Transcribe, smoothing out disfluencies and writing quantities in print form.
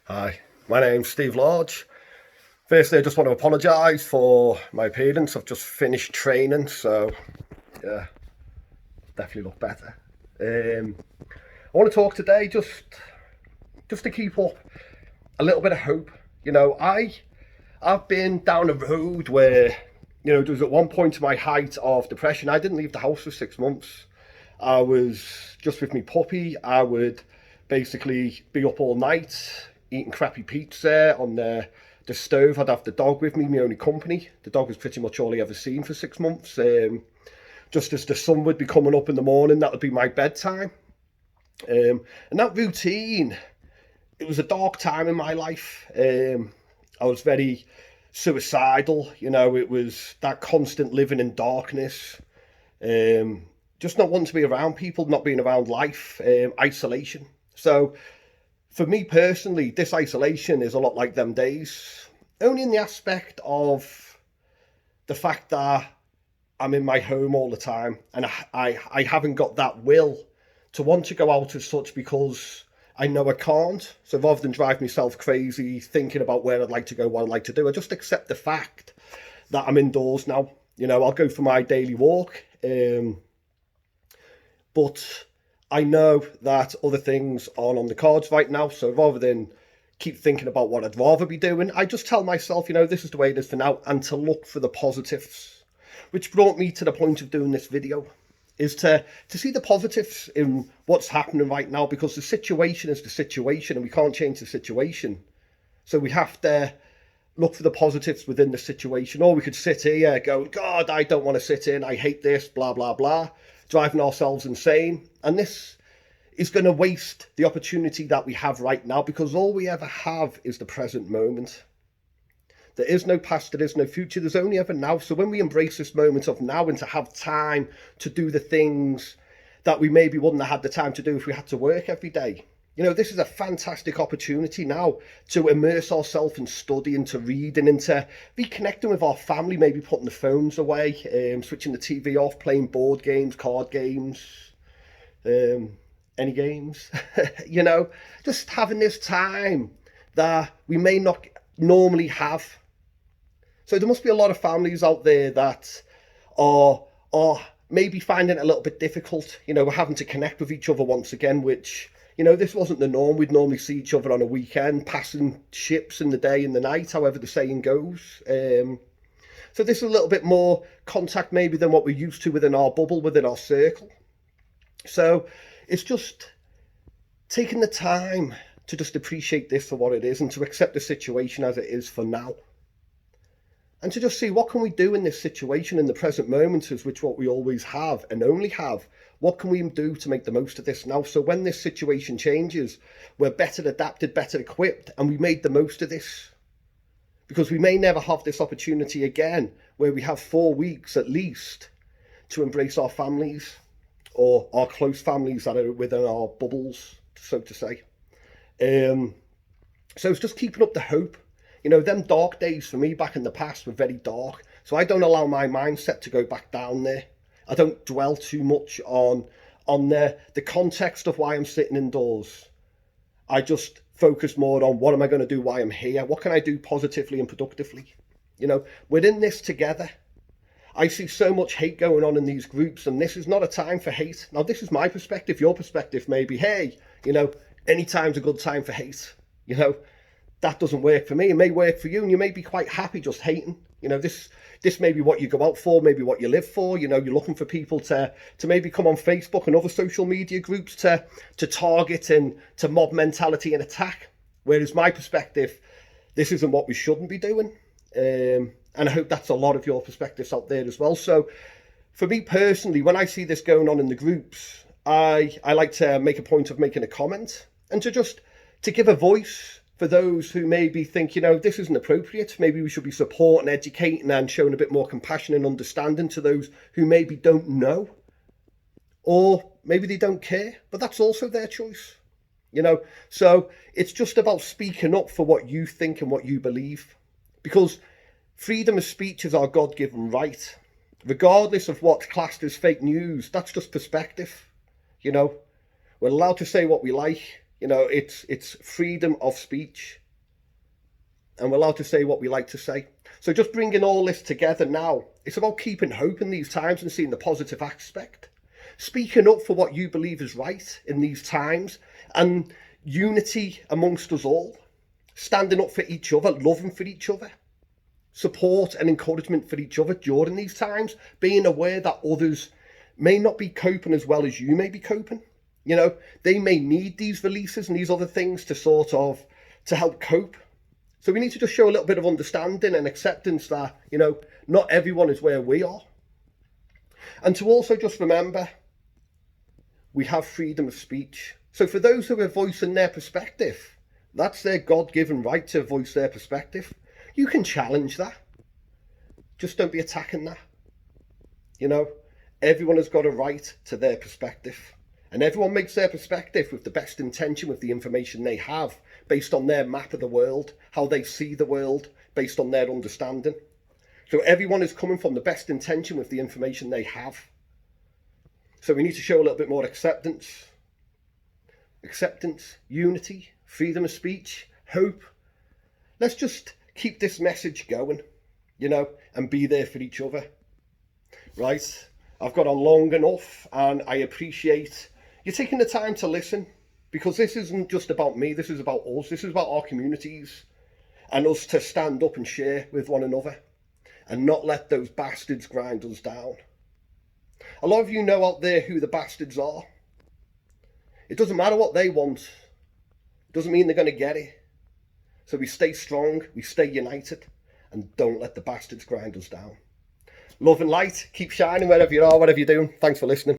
Hi, my name's Steve Lodge. Firstly, I just want to apologise for my appearance. I've just finished training, so yeah, definitely look better. I want to talk today just to keep up a little bit of hope. I've been down a road where there was at one point in my height of depression. I didn't leave the house for 6 months. I was just with my puppy. I would basically be up all night eating crappy pizza on the stove. I'd have the dog with me, my only company. The dog was pretty much all he ever seen for 6 months. Just as the sun would be coming up in the morning, that would be my bedtime. And that routine, it was a dark time in my life. I was very suicidal. It was that constant living in darkness. Just not wanting to be around people, not being around life, isolation. So for me personally, this isolation is a lot like them days, only in the aspect of the fact that I'm in my home all the time and I haven't got that will to want to go out as such because I know I can't. So rather than drive myself crazy thinking about where I'd like to go, what I'd like to do, I just accept the fact that I'm indoors now. I'll go for my daily walk, but I know that other things aren't on the cards right now. So rather than keep thinking about what I'd rather be doing, I just tell myself, this is the way it is for now, and to look for the positives. Which brought me to the point of doing this video, is to see the positives in what's happening right now, because the situation is the situation and we can't change the situation. So we have to look for the positives within the situation. Or we could sit here going, God, I don't want to sit in, I hate this, blah, blah, blah, driving ourselves insane. And this is going to waste the opportunity that we have right now, because all we ever have is the present moment. There is no past, there is no future, there's only ever now. So when we embrace this moment of now and to have time to do the things that we maybe wouldn't have had the time to do if we had to work every day, this is a fantastic opportunity now to immerse ourselves in study and to reading and to reconnecting with our family, maybe putting the phones away, switching the TV off, playing board games, card games, any games, just having this time that we may not normally have. So there must be a lot of families out there that are maybe finding it a little bit difficult. We're having to connect with each other once again, which, this wasn't the norm. We'd normally see each other on a weekend, passing ships in the day and the night, however the saying goes. So this is a little bit more contact maybe than what we're used to within our bubble, within our circle. So it's just taking the time to just appreciate this for what it is and to accept the situation as it is for now. And to just see what can we do in this situation in the present moment, is which what we always have and only have. What can we do to make the most of this now? So when this situation changes, we're better adapted, better equipped, and we made the most of this. Because we may never have this opportunity again, where we have 4 weeks at least to embrace our families, or our close families that are within our bubbles, so to say. So it's just keeping up the hope. Them dark days for me back in the past were very dark. So I don't allow my mindset to go back down there. I don't dwell too much on the context of why I'm sitting indoors. I just focus more on what am I going to do, why I'm here, what can I do positively and productively. We're in this together. I see so much hate going on in these groups, and this is not a time for hate. Now, this is my perspective. Your perspective may be, hey, any time's a good time for hate. That doesn't work for me. It may work for you, and you may be quite happy just hating. This may be what you go out for, maybe what you live for. You're looking for people to maybe come on Facebook and other social media groups to target and to mob mentality and attack. Whereas my perspective, this isn't what we shouldn't be doing. And I hope that's a lot of your perspectives out there as well. So for me personally, when I see this going on in the groups, I like to make a point of making a comment and to give a voice for those who maybe think, this isn't appropriate. Maybe we should be supporting, educating and showing a bit more compassion and understanding to those who maybe don't know, or maybe they don't care, but that's also their choice. So it's just about speaking up for what you think and what you believe, because freedom of speech is our God-given right, regardless of what's classed as fake news. That's just perspective. We're allowed to say what we like. You know, it's freedom of speech, and we're allowed to say what we like to say. So just bringing all this together now, it's about keeping hope in these times and seeing the positive aspect. Speaking up for what you believe is right in these times, and unity amongst us all. Standing up for each other, loving for each other. Support and encouragement for each other during these times. Being aware that others may not be coping as well as you may be coping. You know, they may need these releases and these other things to help cope. So we need to just show a little bit of understanding and acceptance that, you know, not everyone is where we are. And to also just remember, we have freedom of speech. So for those who are voicing their perspective, that's their God-given right to voice their perspective. You can challenge that. Just don't be attacking that. You know, everyone has got a right to their perspective. And everyone makes their perspective with the best intention, with the information they have, based on their map of the world, how they see the world, based on their understanding. So everyone is coming from the best intention with the information they have. So we need to show a little bit more acceptance, unity, freedom of speech, hope. Let's just keep this message going, you know, and be there for each other. Right? I've got on long enough, and I appreciate you taking the time to listen, because this isn't just about me, this is about us, this is about our communities, and us to stand up and share with one another, and not let those bastards grind us down. A lot of you know out there who the bastards are. It doesn't matter what they want. It doesn't mean they're going to get it. So we stay strong, we stay united, and don't let the bastards grind us down. Love and light, keep shining wherever you are, whatever you're doing. Thanks for listening.